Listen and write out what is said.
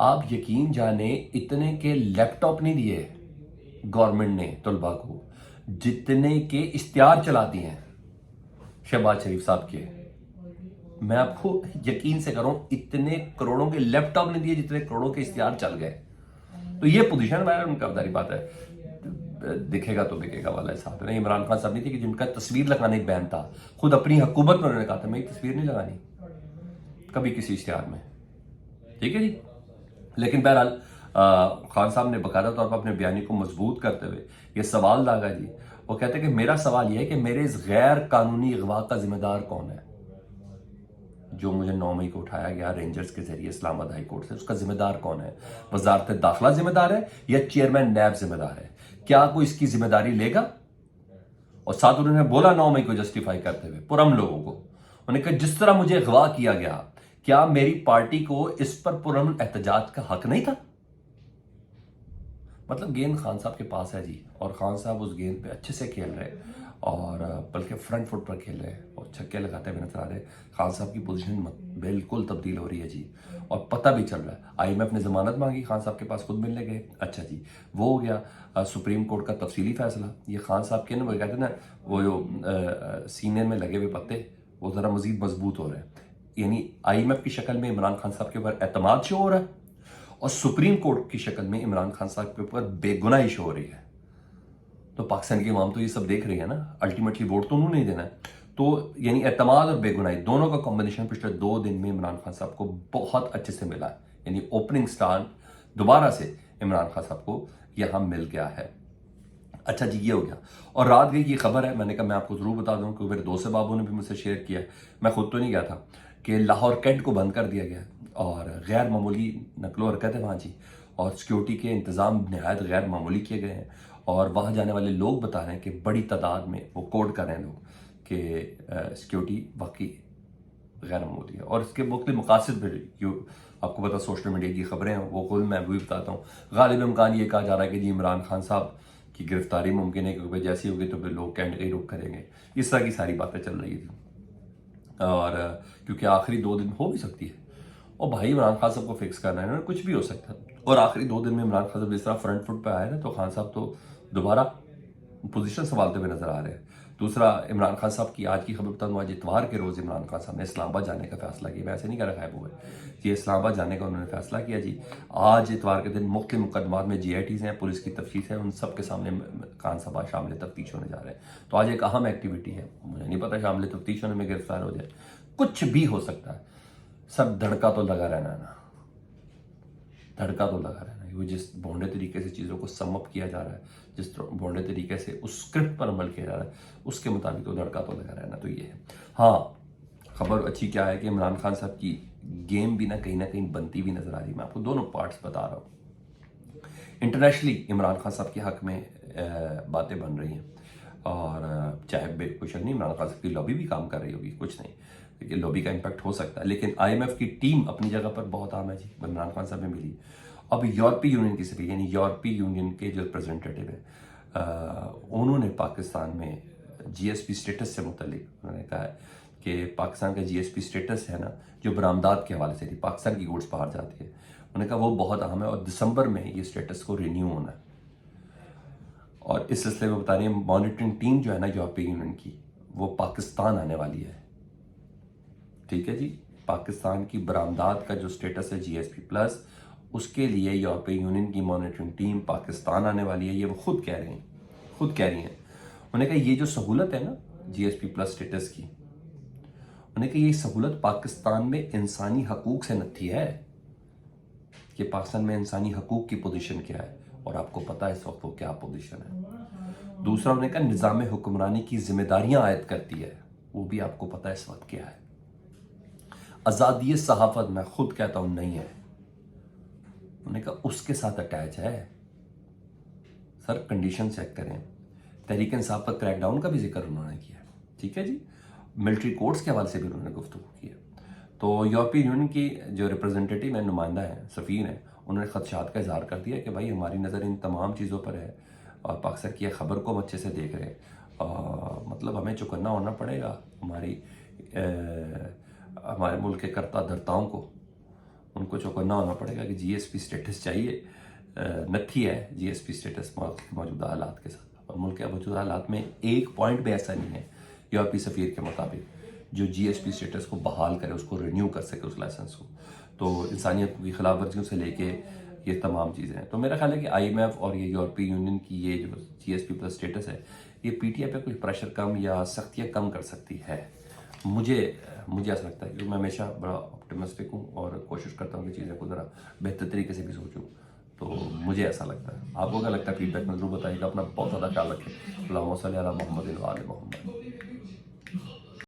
آپ یقین جانے اتنے کے لیپ ٹاپ نہیں دیے گورنمنٹ نے طلباء کو جتنے کے اشتہار چلاتی ہیں شہباز شریف صاحب کے. میں آپ کو یقین سے کروں اتنے کروڑوں کے لیپ ٹاپ نہیں دیے جتنے کروڑوں کے اشتہار چل گئے. تو یہ پوزیشن ہے ان کا ظاہری بات ہے دکھے گا تو بکے گا والا حساب ہے. عمران خان صاحب نہیں تھے کہ جن کا تصویر لگانے ایک بین تھا, خود اپنی حکومت میں انہوں نے کہا تھا میں ایک تصویر نہیں لگانی کبھی کسی اشتہار میں. ٹھیک ہے جی. لیکن بہرحال خان صاحب نے باقاعدہ طور پر اپنے بیانی کو مضبوط کرتے ہوئے یہ سوال داغا جی. وہ کہتے ہیں کہ میرا سوال یہ ہے کہ میرے اس غیر قانونی اغوا کا ذمہ دار کون ہے جو مجھے 9 مئی کو اٹھایا گیا رینجرز کے ذریعے اسلام آباد ہائی کورٹ سے, اس کا ذمہ دار کون ہے؟ وزارت داخلہ ذمہ دار ہے یا چیئرمین نیب ذمہ دار ہے؟ کیا کوئی اس کی ذمہ داری لے گا؟ اور ساتھ انہوں نے بولا 9 مئی کو جسٹیفائی کرتے ہوئے پرم لوگوں کو, انہوں نے کہا جس طرح مجھے اغوا کیا گیا کیا میری پارٹی کو اس پر پرامن احتجاج کا حق نہیں تھا؟ مطلب گیند خان صاحب کے پاس ہے جی, اور خان صاحب اس گیند پہ اچھے سے کھیل رہے اور بلکہ فرنٹ فٹ پر کھیل رہے اور چھکے لگاتے ہوئے نظر آ رہے. خان صاحب کی پوزیشن بالکل تبدیل ہو رہی ہے جی, اور پتہ بھی چل رہا ہے. آئی ایم ایف نے ضمانت مانگی, خان صاحب کے پاس خود ملنے گئے. اچھا جی وہ ہو گیا. سپریم کورٹ کا تفصیلی فیصلہ, یہ خان صاحب کے نا وہ کہتے ہیں نا وہ جو سینے میں لگے ہوئے پتے وہ ذرا مزید مضبوط ہو رہے ہیں. یعنی آئی ایم ایف کی شکل میں عمران خان صاحب کے اوپر اعتماد شو ہو رہا ہے اور سپریم کورٹ کی شکل میں عمران خان صاحب کے اوپر بے گناہی شو ہو رہی ہے. تو پاکستان کی عوام تو یہ سب دیکھ رہی ہے نا, الٹیمیٹلی ووٹ تو انہوں نے دینا ہے. تو یعنی اعتماد اور بے گناہی دونوں کا کمبینیشن پچھلے 2 دن میں عمران خان صاحب کو بہت اچھے سے ملا ہے. یعنی اوپننگ سٹار دوبارہ سے عمران خان صاحب کو یہاں مل گیا ہے. اچھا جی یہ ہو گیا. اور رات گئی کی خبر ہے, میں نے کہا میں آپ کو ضرور بتا دوں کہ میرے دوست بابوں نے بھی مجھ سے شیئر کیا, میں خود تو نہیں گیا تھا, کہ لاہور کینٹ کو بند کر دیا گیا اور غیر معمولی نقل و حرکت ہے وہاں جی, اور سیکیورٹی کے انتظام نہایت غیر معمولی کیے گئے ہیں. اور وہاں جانے والے لوگ بتا رہے ہیں کہ بڑی تعداد میں وہ کوڈ کر رہے ہیں لوگ کہ سیکیورٹی واقعی غیر معمولی ہے. اور اس کے مختلف مقاصد بھی آپ کو پتا سوشل میڈیا کی خبریں ہیں وہ خود میں بھی بتاتا ہوں. غالب امکان یہ کہا جا رہا ہے کہ جی عمران خان صاحب کی گرفتاری ممکن ہے کیونکہ جیسی ہوگی تو پھر لوگ کینٹ کا ہی رخ کریں گے. اس طرح کی ساری باتیں چل رہی تھیں, اور کیونکہ آخری 2 دن ہو بھی سکتی ہے اور بھائی عمران خان صاحب کو فکس کرنا ہے, کچھ بھی ہو سکتا ہے. اور آخری 2 دن میں عمران خان صاحب جس طرح فرنٹ فٹ پہ آئے نا تو خان صاحب تو دوبارہ پوزیشن سنبھالتے ہوئے نظر آ رہے ہیں. دوسرا عمران خان صاحب کی آج کی خبر بتا دوں, آج اتوار کے روز عمران خان صاحب نے اسلام آباد جانے کا فیصلہ کیا. میں ایسے نہیں کہہ رہا غائب ہوئے, یہ اسلام آباد جانے کا انہوں نے فیصلہ کیا جی. آج اتوار کے دن مختلف مقدمات میں جی آئی ٹیز ہیں, پولیس کی تفتیش ہے, ان سب کے سامنے خان صاحب آج شامل تفتیش ہونے جا رہے ہیں. تو آج ایک اہم ایکٹیویٹی ہے, مجھے نہیں پتا شامل تفتیش ہونے میں گرفتار ہو جائے, کچھ بھی ہو سکتا ہے. سب دھڑکا تو لگا رہنا ہے نا, دھڑکا تو لگا رہنا ہے. وہ جس بونڈے طریقے سے چیزوں کو سم اپ کیا جا رہا ہے, جس بونڈے طریقے سے اس اسکرپٹ پر عمل کیا جا رہا ہے, اس کے مطابق تو دھڑکا تو لگا رہنا. تو یہ ہے. ہاں خبر اچھی کیا ہے کہ عمران خان صاحب کی گیم بھی کہیں نہ کہیں بنتی بھی نظر آ رہی ہے. میں آپ کو دونوں پارٹس بتا رہا ہوں. انٹرنیشنلی عمران خان صاحب کے حق میں باتیں بن رہی ہیں, اور چاہے بے کوئی شک نہیں عمران خان صاحب کی لابی بھی کام کر رہی ہوگی, کچھ نہیں کہ لابی کا امپیکٹ ہو سکتا ہے. لیکن آئی ایم ایف کی ٹیم اپنی جگہ پر بہت اہم ہے جی, عمران خان صاحب میں ملی. اب یورپی یونین کی سبھی, یعنی یورپی یونین کے جو ریپرزنٹیٹیو ہیں انہوں نے پاکستان میں جی ایس پی سٹیٹس سے متعلق انہوں نے کہا ہے کہ پاکستان کا جی ایس پی سٹیٹس ہے نا جو برآمدات کے حوالے سے تھی, پاکستان کی گوڈس باہر جاتی ہے, انہوں نے کہا وہ بہت اہم ہے اور دسمبر میں یہ سٹیٹس کو رینیو ہونا ہے. اور اس سلسلے میں بتا رہی ہیں مانیٹرنگ ٹیم جو ہے نا یورپی یونین کی وہ پاکستان آنے والی ہے. ٹھیک ہے جی, پاکستان کی برآمدات کا جو سٹیٹس ہے جی ایس پی پلس, اس کے لیے یورپی یونین کی مانیٹرنگ ٹیم پاکستان آنے والی ہے. یہ وہ خود کہہ رہی ہیں. انہوں نے کہا یہ جو سہولت ہے نا جی ایس پی پلس سٹیٹس کی, انہوں نے کہا یہ سہولت پاکستان میں انسانی حقوق سے نتی ہے کہ پاکستان میں انسانی حقوق کی پوزیشن کیا ہے, اور آپ کو پتا ہے اس وقت وہ کیا پوزیشن ہے. دوسرا انہوں نے کہا نظام حکمرانی کی ذمہ داریاں عائد کرتی ہے, وہ بھی آپ کو پتا ہے اس وقت کیا ہے. آزادی صحافت میں خود کہتا ہوں نہیں ہے, انہوں نے کہا اس کے ساتھ اٹیچ ہے. سر کنڈیشن چیک کریں. تحریک انصاف پر کریک ڈاؤن کا بھی ذکر انہوں نے کیا. ٹھیک ہے جی, ملٹری کورٹس کے حوالے سے بھی انہوں نے گفتگو کی ہے. تو یورپی یونین کی جو ریپرزنٹیٹیو ہیں, نمائندہ ہیں, سفیر ہیں, انہوں نے خدشات کا اظہار کر دیا کہ بھائی ہماری نظر ان تمام چیزوں پر ہے اور پاکستان کی خبر کو ہم اچھے سے دیکھ رہے ہیں, مطلب ہمیں چوکنا ہونا پڑے گا ہمارے ملک کے کرتا دھرتاؤں کو ان کو چوکنا ہونا پڑے گا کہ جی ایس پی اسٹیٹس چاہیے. نتھی ہے جی ایس پی اسٹیٹس موجودہ حالات کے ساتھ, اور ملک کے موجودہ حالات میں ایک پوائنٹ بھی ایسا نہیں ہے یورپی سفیر کے مطابق جو جی ایس پی اسٹیٹس کو بحال کرے, اس کو رینیو کر سکے اس لائسنس کو. تو انسانیت کی خلاف ورزیوں سے لے کے یہ تمام چیزیں ہیں. تو میرا خیال ہے کہ آئی ایم ایف اور یہ یورپی یونین کی یہ جو جی ایس پی پلس اسٹیٹس ہے, یہ پی ٹی آئی پہ کوئی پریشر کم یا سختیاں کم کر سکتی ہے. مجھے ایسا لگتا ہے کہ میں ہمیشہ بڑا آپٹیمسٹک ہوں اور کوشش کرتا ہوں کہ چیزیں کو ذرا بہتر طریقے سے بھی سوچوں. تو مجھے ایسا لگتا ہے. آپ کو کیا لگتا ہے؟ فیڈ بیک میں ضرور بتائیے گا. اپنا بہت زیادہ خیال رکھیں. اللہم صلی علی محمد و آل محمد.